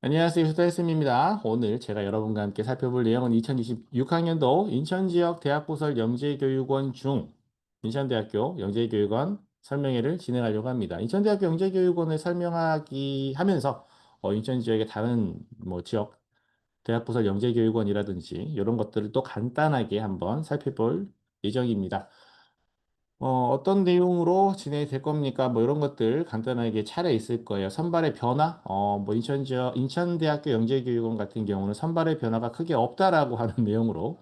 안녕하세요. 수다했습니다. 오늘 제가 여러분과 함께 살펴볼 내용은 2026학년도 인천지역 대학부설 영재교육원 중 인천대학교 영재교육원 설명회를 진행하려고 합니다. 인천대학교 영재교육원을 설명하기 하면서 인천 지역의 다른 지역 대학부설 영재교육원이라든지 이런 것들을 또 간단하게 한번 살펴볼 예정입니다. 어떤 내용으로 진행이 될 겁니까? 뭐 이런 것들 간단하게 차례 있을 거예요. 선발의 변화? 인천대학교 영재교육원 같은 경우는 선발의 변화가 크게 없다라고 하는 내용으로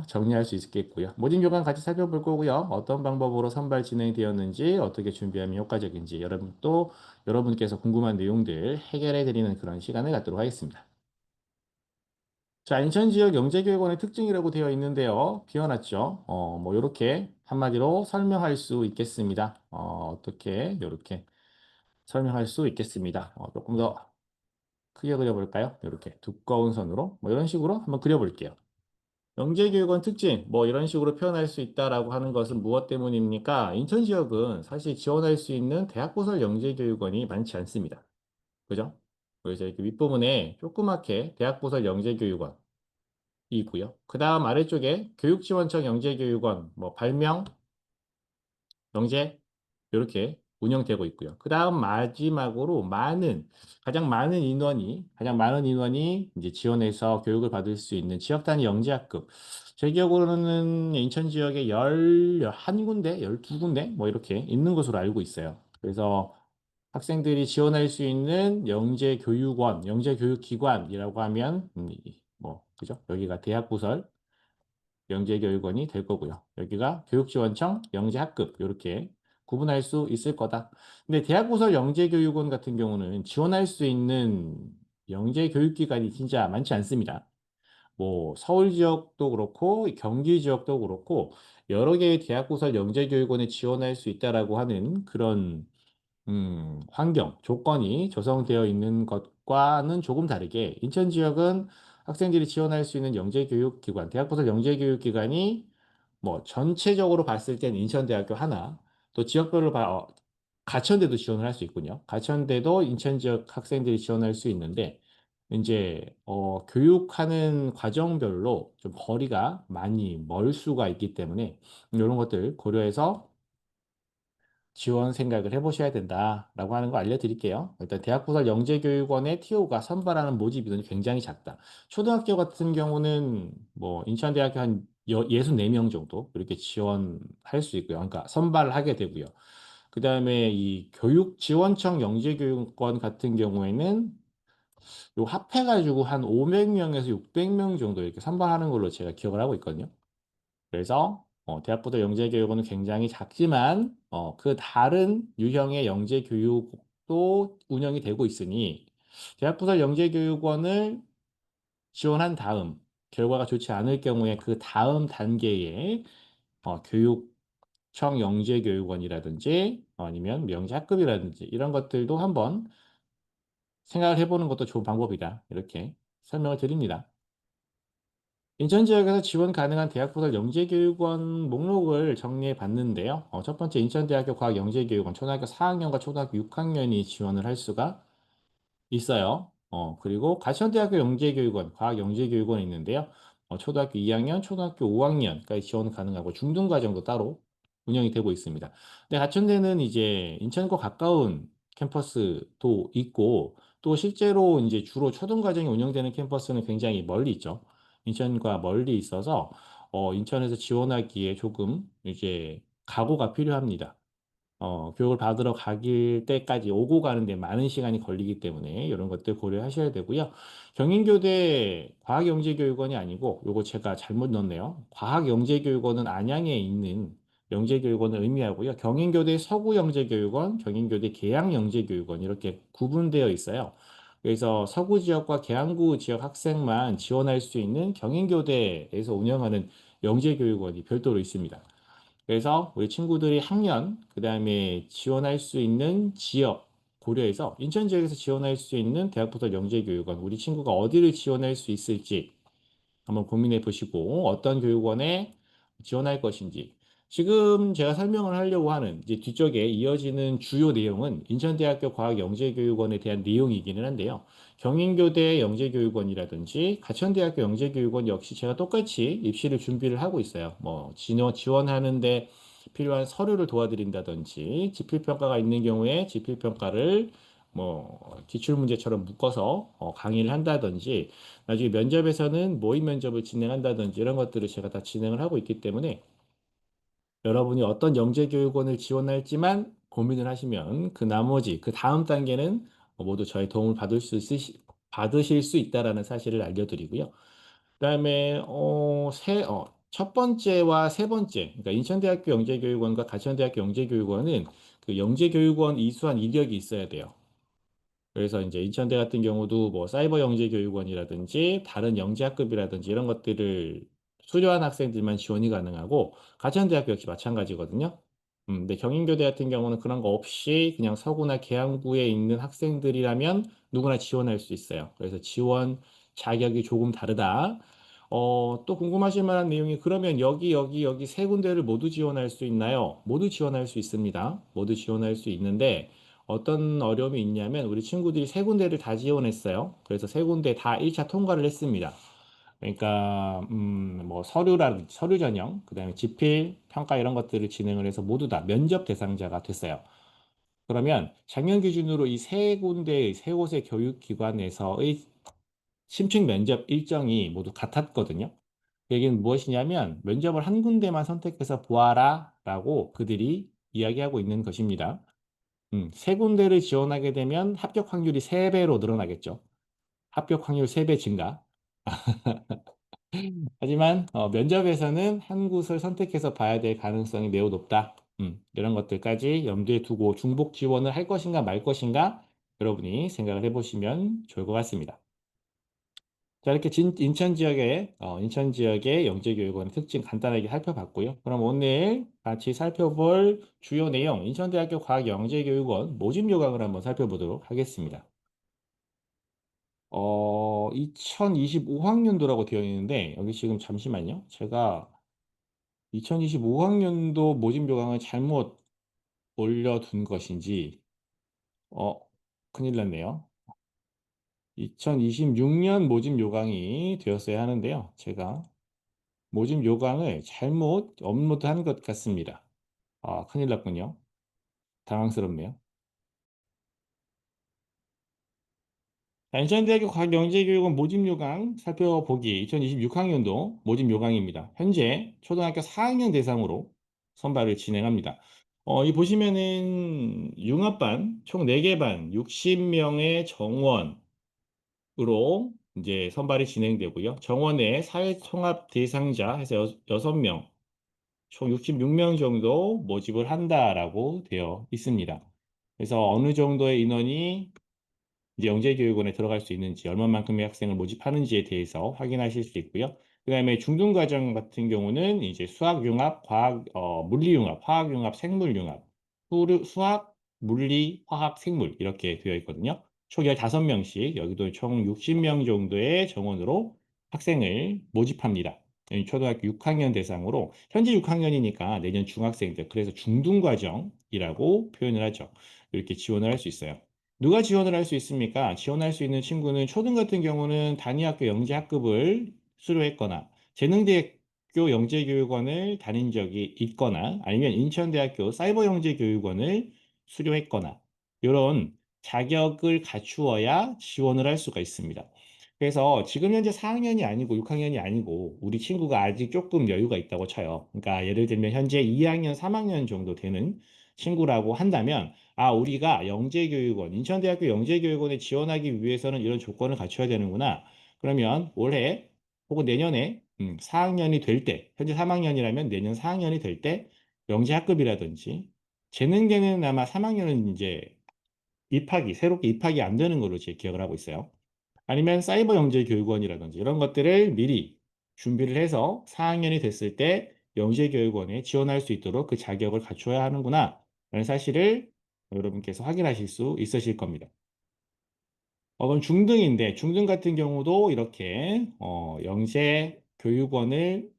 정리할 수 있겠고요. 모집 요강 같이 살펴볼 거고요. 어떤 방법으로 선발 진행되었는지, 어떻게 준비하면 효과적인지, 여러분께서 궁금한 내용들 해결해 드리는 그런 시간을 갖도록 하겠습니다. 자, 인천 지역 영재교육원의 특징이라고 되어 있는데요. 비워놨죠. 이렇게 한마디로 설명할 수 있겠습니다. 어떻게, 이렇게 설명할 수 있겠습니다. 조금 더 크게 그려볼까요? 이렇게 두꺼운 선으로, 이런 식으로 한번 그려볼게요. 영재교육원 특징, 이런 식으로 표현할 수 있다라고 하는 것은 무엇 때문입니까? 인천 지역은 사실 지원할 수 있는 대학부설 영재교육원이 많지 않습니다. 그죠? 그래서 이렇게 윗부분에 조그맣게 대학부설 영재교육원, 이고요. 그 다음 아래쪽에 교육지원청 영재교육원, 발명, 영재, 이렇게 운영되고 있고요. 그 다음 마지막으로 가장 많은 인원이 이제 지원해서 교육을 받을 수 있는 지역 단위 영재학급. 제 기억으로는 인천 지역에 11군데, 12군데, 이렇게 있는 것으로 알고 있어요. 그래서 학생들이 지원할 수 있는 영재교육원, 영재교육기관이라고 하면, 그죠? 여기가 대학부설, 영재교육원이 될 거고요. 여기가 교육지원청, 영재학급 이렇게 구분할 수 있을 거다. 근데 대학부설 영재교육원 같은 경우는 지원할 수 있는 영재교육기관이 진짜 많지 않습니다. 서울 지역도 그렇고 경기 지역도 그렇고 여러 개의 대학부설 영재교육원에 지원할 수 있다라고 하는 그런 환경, 조건이 조성되어 있는 것과는 조금 다르게 인천 지역은 학생들이 지원할 수 있는 영재교육기관, 대학부설 영재교육기관이 전체적으로 봤을 때는 인천대학교 하나, 또 지역별로 가천대도 지원을 할 수 있군요. 가천대도 인천 지역 학생들이 지원할 수 있는데 이제 교육하는 과정별로 좀 거리가 많이 멀 수가 있기 때문에 이런 것들 고려해서 지원 생각을 해보셔야 된다라고 하는 거 알려드릴게요. 일단 대학부설 영재교육원의 TO가 선발하는 모집 인원이 굉장히 작다. 초등학교 같은 경우는 인천대학교 한 64명 정도 이렇게 지원할 수 있고요. 그러니까 선발을 하게 되고요. 그 다음에 이 교육지원청 영재교육원 같은 경우에는 요 합해가지고 한 500명에서 600명 정도 이렇게 선발하는 걸로 제가 기억을 하고 있거든요. 그래서 대학부도 영재교육원은 굉장히 작지만 그 다른 유형의 영재교육도 운영이 되고 있으니 대학부설 영재교육원을 지원한 다음 결과가 좋지 않을 경우에 그 다음 단계의 교육청 영재교육원이라든지 아니면 영재학급이라든지 이런 것들도 한번 생각을 해보는 것도 좋은 방법이다. 이렇게 설명을 드립니다. 인천 지역에서 지원 가능한 대학부설 영재교육원 목록을 정리해 봤는데요. 첫 번째 인천대학교 과학영재교육원 초등학교 4학년과 초등학교 6학년이 지원을 할 수가 있어요. 그리고 가천대학교 영재교육원, 과학영재교육원이 있는데요. 초등학교 2학년, 초등학교 5학년까지 지원 가능하고 중등과정도 따로 운영이 되고 있습니다. 근데 가천대는 이제 인천과 가까운 캠퍼스도 있고 또 실제로 이제 주로 초등과정이 운영되는 캠퍼스는 굉장히 멀리 있죠. 인천과 멀리 있어서 인천에서 지원하기에 조금 이제 각오가 필요합니다. 교육을 받으러 가길 때까지 오고 가는데 많은 시간이 걸리기 때문에 이런 것들 고려하셔야 되고요. 경인교대 과학영재교육원이 아니고 요거 제가 잘못 넣었네요. 과학영재교육원은 안양에 있는 영재교육원을 의미하고요. 경인교대 서구영재교육원, 경인교대 계양영재교육원 이렇게 구분되어 있어요. 그래서 서구 지역과 계양구 지역 학생만 지원할 수 있는 경인교대에서 운영하는 영재교육원이 별도로 있습니다. 그래서 우리 친구들이 학년, 그 다음에 지원할 수 있는 지역 고려해서 인천 지역에서 지원할 수 있는 대학부터 영재교육원, 우리 친구가 어디를 지원할 수 있을지 한번 고민해 보시고 어떤 교육원에 지원할 것인지 지금 제가 설명을 하려고 하는 이제 뒤쪽에 이어지는 주요 내용은 인천대학교 과학영재교육원에 대한 내용이기는 한데요. 경인교대 영재교육원이라든지 가천대학교 영재교육원 역시 제가 똑같이 입시를 준비를 하고 있어요. 뭐 지원하는데 필요한 서류를 도와드린다든지 지필평가가 있는 경우에 지필평가를 뭐 기출문제처럼 묶어서 강의를 한다든지 나중에 면접에서는 모의 면접을 진행한다든지 이런 것들을 제가 다 진행을 하고 있기 때문에 여러분이 어떤 영재교육원을 지원할지만 고민을 하시면 그 나머지 그 다음 단계는 모두 저의 도움을 받으실 수 있다라는 사실을 알려드리고요. 그다음에 첫 번째와 세 번째, 그러니까 인천대학교 영재교육원과 가천대학교 영재교육원은 그 영재교육원 이수한 이력이 있어야 돼요. 그래서 이제 인천대 같은 경우도 뭐 사이버 영재교육원이라든지 다른 영재학급이라든지 이런 것들을 수료한 학생들만 지원이 가능하고 가천대학교 역시 마찬가지거든요. 근데 경인교대 같은 경우는 그런 거 없이 그냥 서구나 계양구에 있는 학생들이라면 누구나 지원할 수 있어요. 그래서 지원 자격이 조금 다르다. 또 궁금하실 만한 내용이 그러면 여기 세 군데를 모두 지원할 수 있나요? 모두 지원할 수 있습니다. 모두 지원할 수 있는데 어떤 어려움이 있냐면 우리 친구들이 세 군데를 다 지원했어요. 그래서 세 군데 다 1차 통과를 했습니다. 그러니까 뭐 서류 전형, 그다음에 지필, 평가 이런 것들을 진행을 해서 모두 다 면접 대상자가 됐어요. 그러면 작년 기준으로 이 세 군데의 세 곳의 교육기관에서의 심층 면접 일정이 모두 같았거든요. 그 얘기는 무엇이냐면 면접을 한 군데만 선택해서 보아라라고 그들이 이야기하고 있는 것입니다. 세 군데를 지원하게 되면 합격 확률이 세배로 늘어나겠죠. 합격 확률 세 배 증가. 하지만 면접에서는 한 곳을 선택해서 봐야 될 가능성이 매우 높다. 이런 것들까지 염두에 두고 중복 지원을 할 것인가 말 것인가 여러분이 생각을 해보시면 좋을 것 같습니다. 자, 이렇게 인천 지역의 영재교육원의 특징 간단하게 살펴봤고요. 그럼 오늘 같이 살펴볼 주요 내용, 인천대학교 과학영재교육원 모집 요강을 한번 살펴보도록 하겠습니다. 2025학년도라고 되어 있는데, 여기 지금 잠시만요. 제가 2025학년도 모집 요강을 잘못 올려둔 것인지, 어, 큰일 났네요. 2026년 모집 요강이 되었어야 하는데요. 제가 모집 요강을 잘못 업로드한 것 같습니다. 아, 큰일 났군요. 당황스럽네요. 인천대학교 과학영재교육원 모집 요강 살펴보기 2026학년도 모집 요강입니다. 현재 초등학교 4학년 대상으로 선발을 진행합니다. 이 보시면은 융합반 총 4개 반 60명의 정원으로 이제 선발이 진행되고요. 정원에 사회통합 대상자 해서 6명, 총 66명 정도 모집을 한다라고 되어 있습니다. 그래서 어느 정도의 인원이 이제 영재교육원에 들어갈 수 있는지, 얼마만큼의 학생을 모집하는지에 대해서 확인하실 수 있고요. 그다음에 중등과정 같은 경우는 이제 수학융합, 물리융합, 화학융합, 생물융합, 수학, 물리, 화학, 생물 이렇게 되어 있거든요. 총 15명씩 여기도 총 60명 정도의 정원으로 학생을 모집합니다. 초등학교 6학년 대상으로 현재 6학년이니까 내년 중학생들 그래서 중등과정이라고 표현을 하죠. 이렇게 지원을 할 수 있어요. 누가 지원을 할 수 있습니까? 지원할 수 있는 친구는 초등 같은 경우는 단위학교 영재학급을 수료했거나 재능대학교 영재교육원을 다닌 적이 있거나 아니면 인천대학교 사이버영재교육원을 수료했거나 이런 자격을 갖추어야 지원을 할 수가 있습니다. 그래서 지금 현재 4학년이 아니고 6학년이 아니고 우리 친구가 아직 조금 여유가 있다고 쳐요. 그러니까 예를 들면 현재 2학년, 3학년 정도 되는 친구라고 한다면 우리가 영재교육원, 인천대학교 영재교육원에 지원하기 위해서는 이런 조건을 갖춰야 되는구나. 그러면 올해 혹은 내년에 4학년이 될 때, 현재 3학년이라면 내년 4학년이 될 때 영재학급이라든지 재능대는 아마 3학년은 이제 새롭게 입학이 안 되는 걸로 제 기억을 하고 있어요. 아니면 사이버 영재교육원이라든지 이런 것들을 미리 준비를 해서 4학년이 됐을 때 영재교육원에 지원할 수 있도록 그 자격을 갖춰야 하는구나 라는 사실을 여러분께서 확인하실 수 있으실 겁니다. 그럼 중등 같은 경우도 이렇게 영재교육원을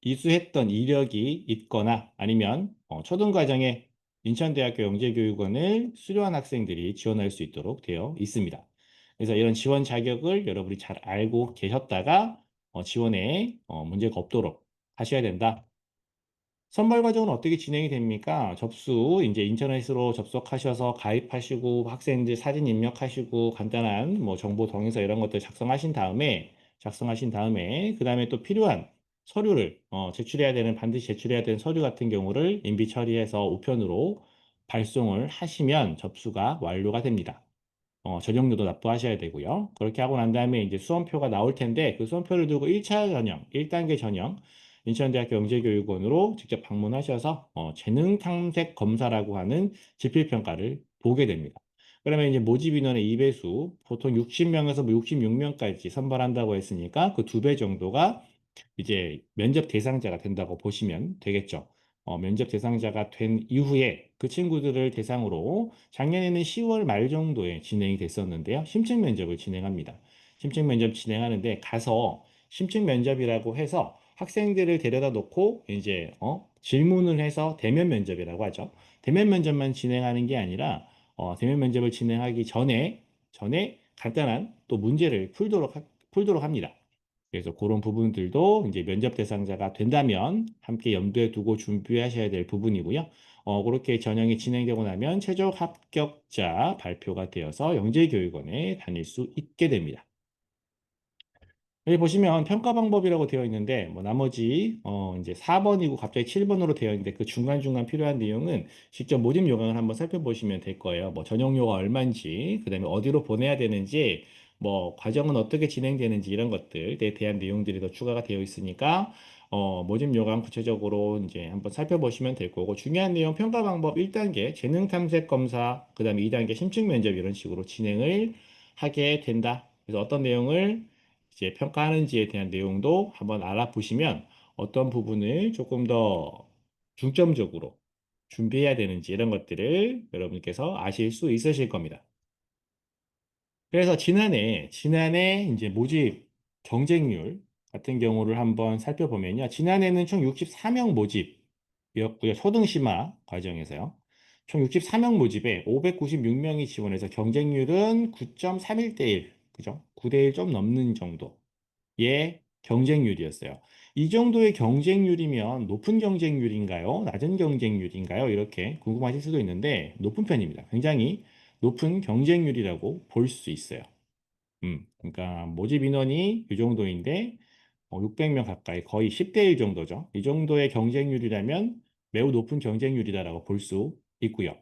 이수했던 이력이 있거나 아니면 초등과정에 인천대학교 영재교육원을 수료한 학생들이 지원할 수 있도록 되어 있습니다. 그래서 이런 지원 자격을 여러분이 잘 알고 계셨다가 지원에 문제가 없도록 하셔야 된다. 선발 과정은 어떻게 진행이 됩니까? 이제 인터넷으로 접속하셔서 가입하시고 학생들 사진 입력하시고 간단한 뭐 정보 동의서 이런 것들 작성하신 다음에 그다음에 또 필요한 서류를 반드시 제출해야 되는 서류 같은 경우를 인비 처리해서 우편으로 발송을 하시면 접수가 완료가 됩니다. 전형료도 납부하셔야 되고요. 그렇게 하고 난 다음에 이제 수험표가 나올 텐데 그 수험표를 들고 1차 전형, 1단계 전형 인천대학교 영재교육원으로 직접 방문하셔서 재능 탐색 검사라고 하는 지필평가를 보게 됩니다. 그러면 이제 모집 인원의 2배수, 보통 60명에서 뭐 66명까지 선발한다고 했으니까 그 2배 정도가 이제 면접 대상자가 된다고 보시면 되겠죠. 면접 대상자가 된 이후에 그 친구들을 대상으로 작년에는 10월 말 정도에 진행이 됐었는데요. 심층 면접을 진행합니다. 심층 면접 진행하는데 가서 심층 면접이라고 해서 학생들을 데려다 놓고 이제 질문을 해서 대면 면접이라고 하죠. 대면 면접만 진행하는 게 아니라 대면 면접을 진행하기 전에 간단한 또 문제를 풀도록 합니다. 그래서 그런 부분들도 이제 면접 대상자가 된다면 함께 염두에 두고 준비하셔야 될 부분이고요. 그렇게 전형이 진행되고 나면 최종 합격자 발표가 되어서 영재교육원에 다닐 수 있게 됩니다. 여기 보시면 평가 방법이라고 되어 있는데 뭐 나머지 이제 4번이고 갑자기 7번으로 되어 있는데 그 중간중간 필요한 내용은 직접 모집 요강을 한번 살펴보시면 될 거예요. 뭐 전형료가 얼마인지, 그다음에 어디로 보내야 되는지, 뭐 과정은 어떻게 진행되는지 이런 것들에 대한 내용들이 더 추가가 되어 있으니까 모집 요강 구체적으로 이제 한번 살펴보시면 될 거고 중요한 내용 평가 방법 1단계 재능 탐색 검사, 그다음에 2단계 심층 면접 이런 식으로 진행을 하게 된다. 그래서 어떤 내용을 이제 평가하는지에 대한 내용도 한번 알아보시면 어떤 부분을 조금 더 중점적으로 준비해야 되는지 이런 것들을 여러분께서 아실 수 있으실 겁니다. 그래서 지난해 이제 모집 경쟁률 같은 경우를 한번 살펴보면요. 지난해는 총 64명 모집이었고요. 초등심화 과정에서요. 총 64명 모집에 596명이 지원해서 경쟁률은 9.31대 1, 그죠? 9대 1 좀 넘는 정도. 의 경쟁률이었어요. 이 정도의 경쟁률이면 높은 경쟁률인가요? 낮은 경쟁률인가요? 이렇게 궁금하실 수도 있는데 높은 편입니다. 굉장히 높은 경쟁률이라고 볼 수 있어요. 그러니까 모집 인원이 이 정도인데 600명 가까이 거의 10대 1 정도죠. 이 정도의 경쟁률이라면 매우 높은 경쟁률이다라고 볼 수 있고요.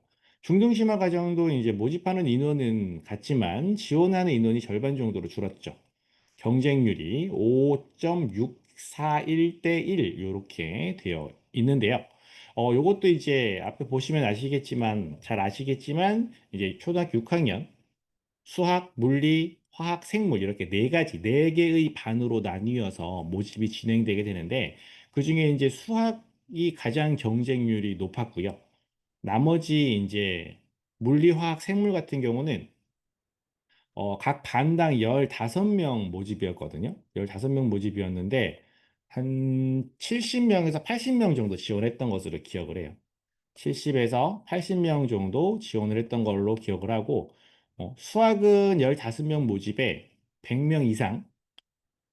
중등심화 과정도 이제 모집하는 인원은 같지만 지원하는 인원이 절반 정도로 줄었죠. 경쟁률이 5.641대 1 이렇게 되어 있는데요. 요것도 이제 앞에 보시면 잘 아시겠지만 이제 초등학교 6학년 수학, 물리, 화학, 생물 이렇게 네 개의 반으로 나뉘어서 모집이 진행되게 되는데 그중에 이제 수학이 가장 경쟁률이 높았고요. 나머지 이제 물리, 화학, 생물 같은 경우는 각 반당 15명 모집이었거든요. 15명 모집이었는데 한 70명에서 80명 정도 지원했던 것으로 기억을 해요. 70에서 80명 정도 지원을 했던 걸로 기억을 하고 수학은 15명 모집에 100명 이상,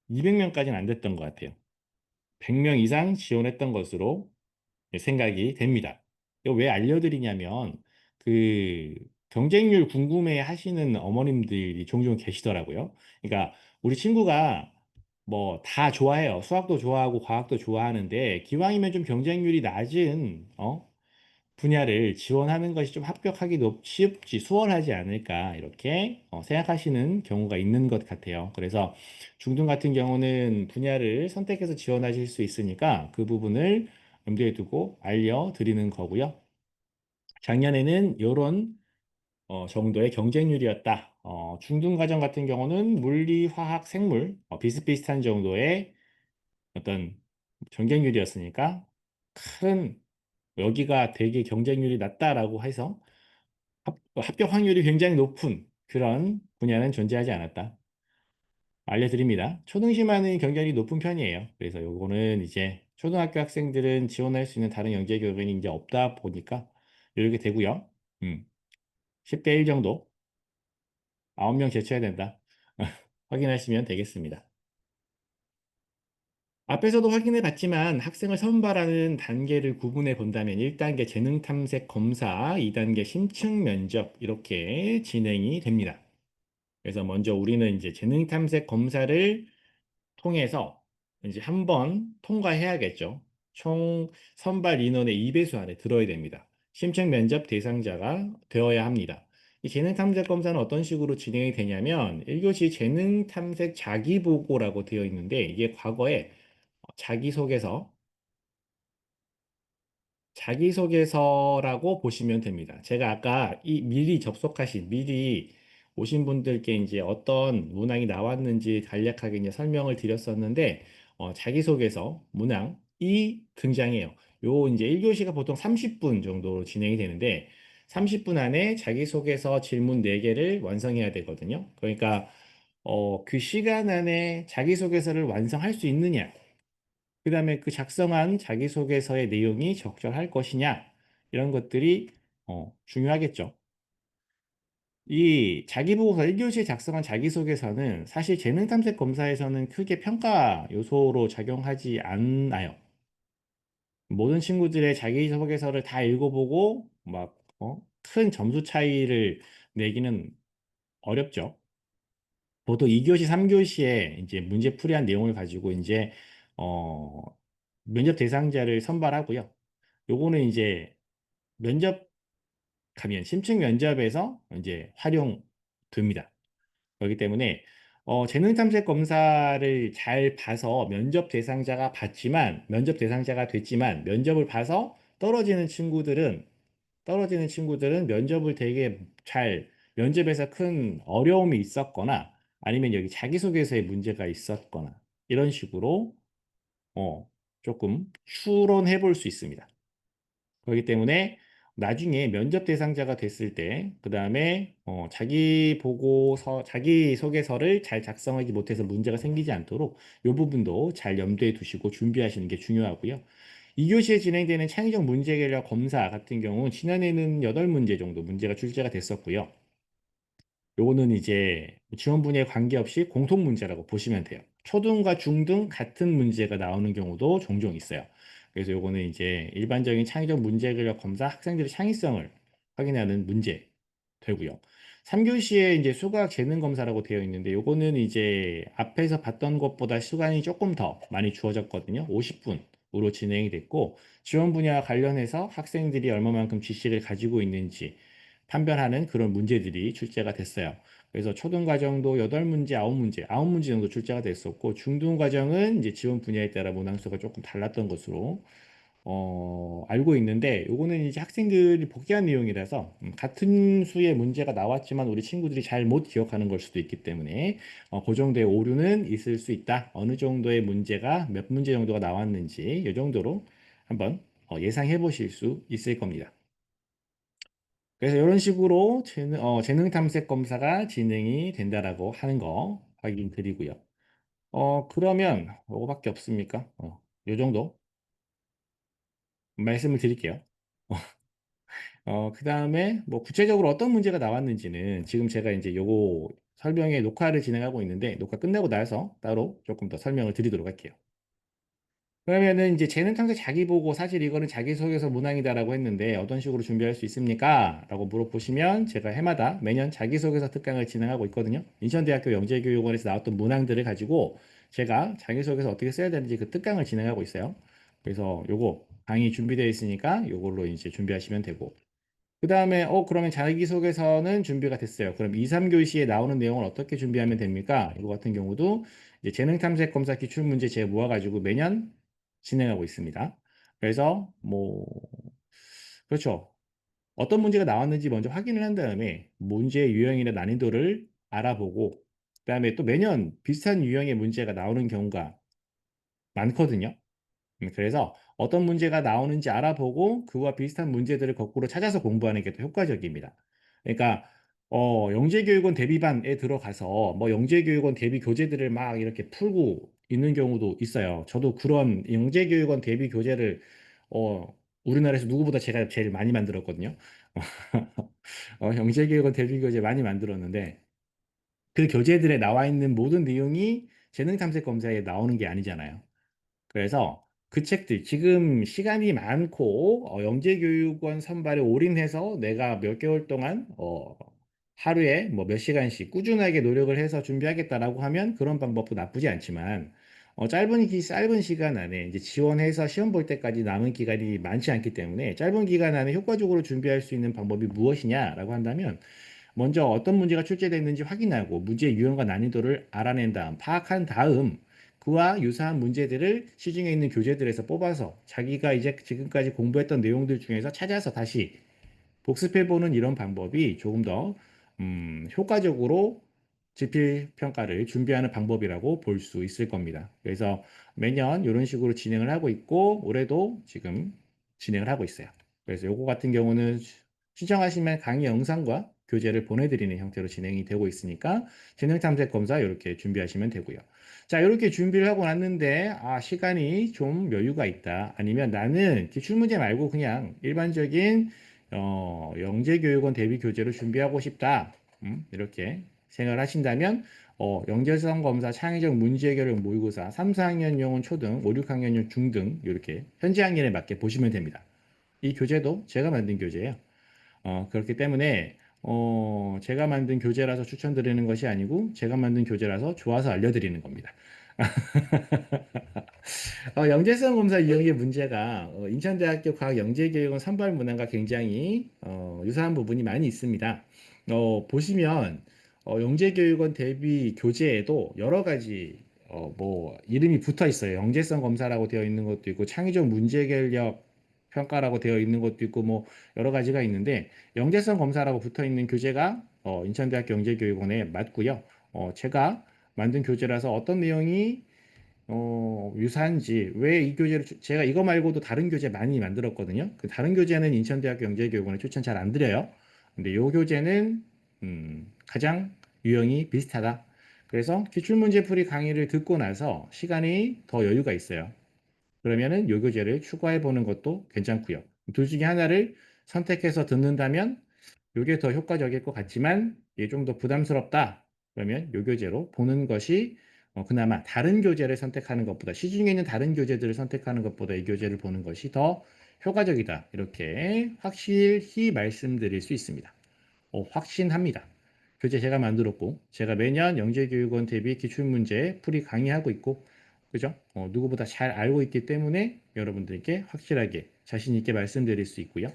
200명까지는 안 됐던 것 같아요. 100명 이상 지원했던 것으로 생각이 됩니다. 이거 왜 알려드리냐면 그 경쟁률 궁금해 하시는 어머님들이 종종 계시더라고요. 그러니까 우리 친구가 뭐 다 좋아해요. 수학도 좋아하고 과학도 좋아하는데 기왕이면 좀 경쟁률이 낮은 분야를 지원하는 것이 좀 합격하기 쉽지 수월하지 않을까 이렇게 생각하시는 경우가 있는 것 같아요. 그래서 중등 같은 경우는 분야를 선택해서 지원하실 수 있으니까 그 부분을 염두에 두고 알려드리는 거고요. 작년에는 이런 정도의 경쟁률이었다. 중등 과정 같은 경우는 물리, 화학, 생물 비슷비슷한 정도의 어떤 경쟁률이었으니까 큰 여기가 되게 경쟁률이 낮다라고 해서 합격 확률이 굉장히 높은 그런 분야는 존재하지 않았다. 알려드립니다. 초등심화는 경쟁이 높은 편이에요. 그래서 요거는 이제 초등학교 학생들은 지원할 수 있는 다른 영재 교육원이 이제 없다 보니까 이렇게 되고요. 10대 1 정도, 9명 제쳐야 된다. 확인하시면 되겠습니다. 앞에서도 확인해 봤지만 학생을 선발하는 단계를 구분해 본다면 1단계 재능 탐색 검사, 2단계 심층 면접 이렇게 진행이 됩니다. 그래서 먼저 우리는 이제 재능 탐색 검사를 통해서 이제 한 번 통과해야겠죠. 총 선발 인원의 2배수 안에 들어야 됩니다. 심층 면접 대상자가 되어야 합니다. 이 재능 탐색 검사는 어떤 식으로 진행이 되냐면 1교시 재능 탐색 자기보고라고 되어 있는데 이게 과거에 자기소개서, 자기소개서라고 보시면 됩니다. 제가 아까 미리 오신 분들께 이제 어떤 문항이 나왔는지 간략하게 이제 설명을 드렸었는데, 자기소개서 문항이 등장해요. 요 이제 1교시가 보통 30분 정도로 진행이 되는데, 30분 안에 자기소개서 질문 4개를 완성해야 되거든요. 그러니까, 그 시간 안에 자기소개서를 완성할 수 있느냐, 그 다음에 그 작성한 자기소개서의 내용이 적절할 것이냐, 이런 것들이 중요하겠죠. 이 자기보고서 1교시에 작성한 자기소개서는 사실 재능탐색 검사에서는 크게 평가 요소로 작용하지 않아요. 모든 친구들의 자기소개서를 다 읽어보고 막 큰 점수 차이를 내기는 어렵죠. 보통 2교시, 3교시에 이제 문제풀이한 내용을 가지고 이제 어, 면접 대상자를 선발하고요. 요거는 이제 면접 가면 심층 면접에서 이제 활용됩니다. 그렇기 때문에 재능 탐색 검사를 잘 봐서 면접 대상자가 됐지만 면접을 봐서 떨어지는 친구들은 면접을 되게 잘 면접에서 큰 어려움이 있었거나 아니면 여기 자기소개서에 문제가 있었거나 이런 식으로 어, 조금 추론해 볼 수 있습니다. 그렇기 때문에 나중에 면접 대상자가 됐을 때, 그 다음에 자기 소개서를 잘 작성하지 못해서 문제가 생기지 않도록 이 부분도 잘 염두에 두시고 준비하시는 게 중요하고요. 2교시에 진행되는 창의적 문제 해결 검사 같은 경우 지난해는 8문제 정도 문제가 출제가 됐었고요. 요거는 이제 지원 분야에 관계없이 공통 문제라고 보시면 돼요. 초등과 중등 같은 문제가 나오는 경우도 종종 있어요. 그래서 요거는 이제 일반적인 창의적 문제 해결 검사 학생들의 창의성을 확인하는 문제 되고요. 3교시에 이제 수학 재능 검사라고 되어 있는데 요거는 이제 앞에서 봤던 것보다 시간이 조금 더 많이 주어졌거든요. 50분으로 진행이 됐고 지원 분야와 관련해서 학생들이 얼마만큼 지식을 가지고 있는지 판별하는 그런 문제들이 출제가 됐어요. 그래서 초등과정도 8문제, 9문제 정도 출제가 됐었고 중등과정은 이제 지원 분야에 따라 문항수가 조금 달랐던 것으로 알고 있는데 요거는 이제 학생들이 복귀한 내용이라서 같은 수의 문제가 나왔지만 우리 친구들이 잘 못 기억하는 걸 수도 있기 때문에 그 정도의 오류는 있을 수 있다. 어느 정도의 문제가 몇 문제 정도가 나왔는지 이 정도로 한번 예상해 보실 수 있을 겁니다. 그래서 이런 식으로 재능 탐색 검사가 진행이 된다라고 하는 거 확인 드리고요. 그러면 이거밖에 없습니까? 요 정도 말씀을 드릴게요. 그 다음에 뭐 구체적으로 어떤 문제가 나왔는지는 지금 제가 이제 요거 설명에 녹화를 진행하고 있는데 녹화 끝나고 나서 따로 조금 더 설명을 드리도록 할게요. 그러면은 이제 재능 탐색 자기 보고 사실 이거는 자기소개서 문항이다라고 했는데 어떤 식으로 준비할 수 있습니까? 라고 물어보시면 제가 해마다 매년 자기소개서 특강을 진행하고 있거든요. 인천대학교 영재교육원에서 나왔던 문항들을 가지고 제가 자기소개서 어떻게 써야 되는지 그 특강을 진행하고 있어요. 그래서 요거 강의 준비되어 있으니까 요걸로 이제 준비하시면 되고 그 다음에 그러면 자기소개서는 준비가 됐어요. 그럼 2, 3교시에 나오는 내용을 어떻게 준비하면 됩니까? 이거 같은 경우도 이제 재능탐색 검사 기출문제 제가 모아가지고 매년 진행하고 있습니다. 그래서 뭐 그렇죠. 어떤 문제가 나왔는지 먼저 확인을 한 다음에 문제의 유형이나 난이도를 알아보고 그다음에 또 매년 비슷한 유형의 문제가 나오는 경우가 많거든요. 그래서 어떤 문제가 나오는지 알아보고 그와 비슷한 문제들을 거꾸로 찾아서 공부하는 게 더 효과적입니다. 그러니까 영재교육원 대비반에 들어가서 뭐 영재교육원 대비 교재들을 막 이렇게 풀고 있는 경우도 있어요. 저도 그런 영재교육원 대비 교재를 우리나라에서 누구보다 제가 제일 많이 만들었거든요. 영재교육원 대비 교재 많이 만들었는데 그 교재들에 나와 있는 모든 내용이 재능 탐색 검사에 나오는 게 아니잖아요. 그래서 그 책들 지금 시간이 많고 영재교육원 선발에 올인해서 내가 몇 개월 동안 하루에 뭐 몇 시간씩 꾸준하게 노력을 해서 준비하겠다라고 하면 그런 방법도 나쁘지 않지만 짧은 시간 안에 이제 지원해서 시험 볼 때까지 남은 기간이 많지 않기 때문에 짧은 기간 안에 효과적으로 준비할 수 있는 방법이 무엇이냐라고 한다면 먼저 어떤 문제가 출제됐는지 확인하고 문제의 유형과 난이도를 알아낸 다음 파악한 다음 그와 유사한 문제들을 시중에 있는 교재들에서 뽑아서 자기가 이제 지금까지 공부했던 내용들 중에서 찾아서 다시 복습해보는 이런 방법이 조금 더 효과적으로 지필 평가를 준비하는 방법이라고 볼 수 있을 겁니다. 그래서 매년 이런 식으로 진행을 하고 있고 올해도 지금 진행을 하고 있어요. 그래서 요거 같은 경우는 신청하시면 강의 영상과 교재를 보내드리는 형태로 진행이 되고 있으니까 재능 탐색 검사 이렇게 준비하시면 되고요. 자, 이렇게 준비를 하고 났는데 시간이 좀 여유가 있다. 아니면 나는 기출문제 말고 그냥 일반적인 영재교육원 대비 교재로 준비하고 싶다. 이렇게 생각을 하신다면 영재성 검사 창의적 문제 해결력 모의고사 3, 4학년용은 초등, 5, 6학년용 중등 이렇게 현재 학년에 맞게 보시면 됩니다. 이 교재도 제가 만든 교재예요. 그렇기 때문에 제가 만든 교재라서 추천드리는 것이 아니고 제가 만든 교재라서 좋아서 알려드리는 겁니다. 영재성 검사 이용의 문제가 인천대학교 과학영재교육원 선발 문항과 굉장히 유사한 부분이 많이 있습니다. 보시면 영재교육원 대비 교재에도 여러 가지 뭐 이름이 붙어 있어요. 영재성 검사라고 되어 있는 것도 있고 창의적 문제 해결력 평가라고 되어 있는 것도 있고 뭐 여러 가지가 있는데 영재성 검사라고 붙어 있는 교재가 인천대학교 영재교육원에 맞고요. 제가 만든 교재라서 어떤 내용이 유사한지 왜 이 교재를 제가 이거 말고도 다른 교재 많이 만들었거든요. 그 다른 교재는 인천대학교 영재교육원에 추천 잘 안 드려요. 근데 이 교재는 가장 유형이 비슷하다. 그래서 기출문제풀이 강의를 듣고 나서 시간이 더 여유가 있어요. 그러면은 요 교재를 추가해 보는 것도 괜찮고요. 둘 중에 하나를 선택해서 듣는다면 요게 더 효과적일 것 같지만 이게 좀 더 부담스럽다. 그러면 요 교재로 보는 것이 그나마 다른 교재를 선택하는 것보다 시중에 있는 다른 교재들을 선택하는 것보다 이 교재를 보는 것이 더 효과적이다. 이렇게 확실히 말씀드릴 수 있습니다. 확신합니다. 교재 제가 만들었고 제가 매년 영재교육원 대비 기출문제 풀이 강의하고 있고 그죠? 누구보다 잘 알고 있기 때문에 여러분들께 확실하게 자신 있게 말씀드릴 수 있고요.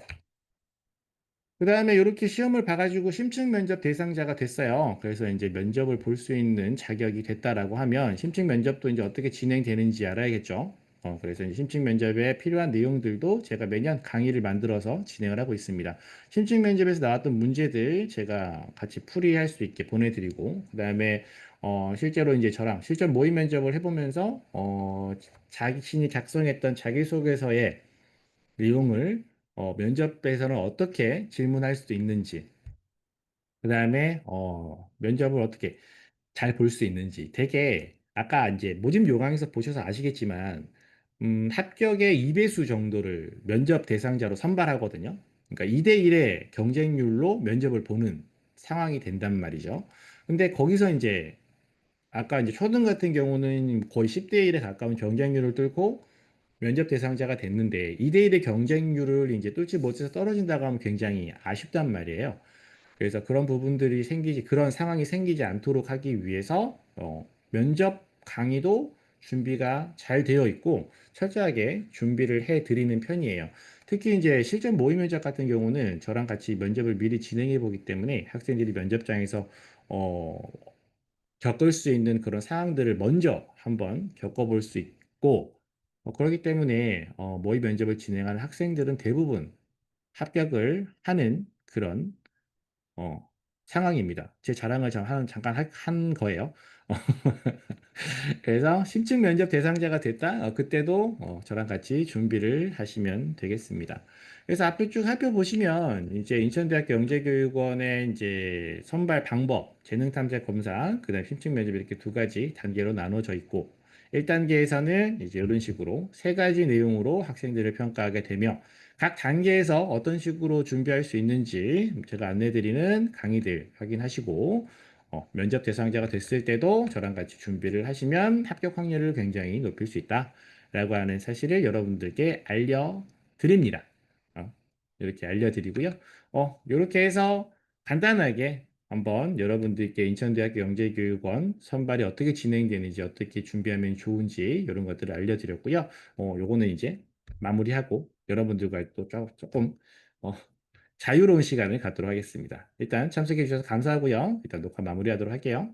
그 다음에 이렇게 시험을 봐가지고 심층 면접 대상자가 됐어요. 그래서 이제 면접을 볼 수 있는 자격이 됐다라고 하면 심층 면접도 이제 어떻게 진행되는지 알아야겠죠. 그래서 이제 심층 면접에 필요한 내용들도 제가 매년 강의를 만들어서 진행을 하고 있습니다. 심층 면접에서 나왔던 문제들 제가 같이 풀이할 수 있게 보내드리고, 그 다음에 실제로 이제 저랑 실전 모의 면접을 해보면서 자신이 작성했던 자기소개서에 내용을 면접에서는 어떻게 질문할 수도 있는지, 그 다음에 면접을 어떻게 잘 볼 수 있는지 되게 아까 이제 모집 요강에서 보셔서 아시겠지만 합격의 2배수 정도를 면접 대상자로 선발하거든요. 그러니까 2대1의 경쟁률로 면접을 보는 상황이 된단 말이죠. 근데 거기서 이제 아까 이제 초등 같은 경우는 거의 10대1에 가까운 경쟁률을 뚫고 면접 대상자가 됐는데 2대1의 경쟁률을 이제 뚫지 못해서 떨어진다고 하면 굉장히 아쉽단 말이에요. 그래서 그런 부분들이 생기지, 그런 상황이 생기지 않도록 하기 위해서 면접 강의도 준비가 잘 되어 있고 철저하게 준비를 해 드리는 편이에요. 특히 이제 실전 모의 면접 같은 경우는 저랑 같이 면접을 미리 진행해 보기 때문에 학생들이 면접장에서 어, 겪을 수 있는 그런 상황들을 먼저 한번 겪어볼 수 있고 그렇기 때문에 모의 면접을 진행하는 학생들은 대부분 합격을 하는 그런 어, 상황입니다. 제 자랑을 잠깐 한 거예요. 그래서 심층 면접 대상자가 됐다. 그때도 저랑 같이 준비를 하시면 되겠습니다. 그래서 앞에 쭉 살펴보시면 이제 인천대학교 영재교육원의 이제 선발 방법, 재능 탐색 검사, 그다음 심층 면접 이렇게 두 가지 단계로 나눠져 있고 1단계에서는 이제 이런 식으로 세 가지 내용으로 학생들을 평가하게 되며 각 단계에서 어떤 식으로 준비할 수 있는지 제가 안내드리는 강의들 확인하시고 면접 대상자가 됐을 때도 저랑 같이 준비를 하시면 합격 확률을 굉장히 높일 수 있다라고 하는 사실을 여러분들께 알려드립니다. 어, 이렇게 알려드리고요. 이렇게 해서 간단하게 한번 여러분들께 인천대학교 영재교육원 선발이 어떻게 진행되는지 어떻게 준비하면 좋은지 이런 것들을 알려드렸고요. 요거는 이제 마무리하고 여러분들과 또 조금 어, 자유로운 시간을 갖도록 하겠습니다. 일단 참석해 주셔서 감사하고요. 일단 녹화 마무리하도록 할게요.